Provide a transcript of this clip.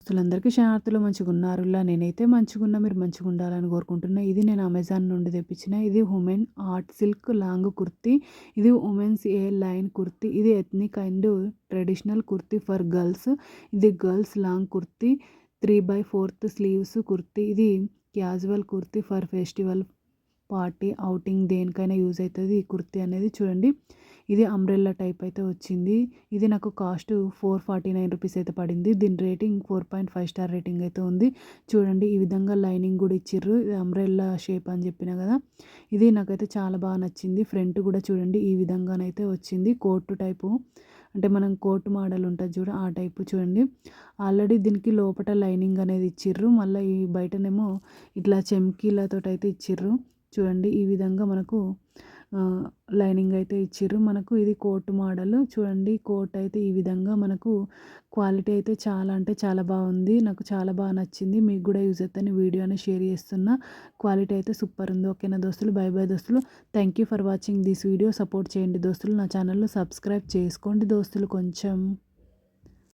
దోస్తులందరికీ శనార్థులు మంచిగున్నారులా నేనైతే మంచిగున్నా మీరు మంచిగుండాలని కోరుకుంటున్నా. ఇది నేను అమెజాన్ నుండి తెప్పించిన. ఇది women art silk long kurti. ఇది ఉమెన్స్ ఏ లైన్ కుర్తీ. ఇది ethnic and traditional kurti for girls. ఇది girls long kurti 3/4 sleeves kurti. ఇది casual kurti for festival party outing దేనికైనా యూజ్ అవుతుంది ఈ కుర్తీ అనేది. చూడండి ఇది అంబ్రెల్లా టైప్ అయితే వచ్చింది. ఇది నాకు కాస్ట్ 449 రూపీస్ అయితే పడింది. దీని రేటింగ్ 4.5 స్టార్ రేటింగ్ అయితే ఉంది. చూడండి ఈ విధంగా లైనింగ్ కూడా ఇచ్చిర్రు. ఇది అంబ్రెల్లా షేప్ అని చెప్పిన కదా, ఇది నాకైతే చాలా బాగా నచ్చింది. ఫ్రంట్ కూడా చూడండి ఈ విధంగానైతే వచ్చింది. కోట్ టైపు అంటే మనం కోట్ మోడల్ ఉంటుంది చూడ ఆ టైపు. చూడండి ఆల్రెడీ దీనికి లోపల లైనింగ్ అనేది ఇచ్చిర్రు. మళ్ళీ ఈ బయటనేమో ఇట్లా చెమ్కీలతో అయితే ఇచ్చిర్రు. చూడండి ఈ విధంగా మనకు లైనింగ్ అయితే ఇచ్చిర్రు. మనకు ఇది కోట్ మోడల్. చూడండి కోట్ అయితే ఈ విధంగా మనకు క్వాలిటీ అయితే చాలా అంటే చాలా బాగుంది. నాకు చాలా బాగా నచ్చింది. మీకు కూడా యూజ్ అవుతుందని వీడియోని షేర్ చేస్తున్నా. క్వాలిటీ అయితే సూపర్ ఉంది. ఓకేనా దోస్తులు, బై బై దోస్తులు. Thank you for watching this video. Support చేయండి దోస్తులు. నా ఛానల్లో సబ్స్క్రైబ్ చేసుకోండి దోస్తులు కొంచెం.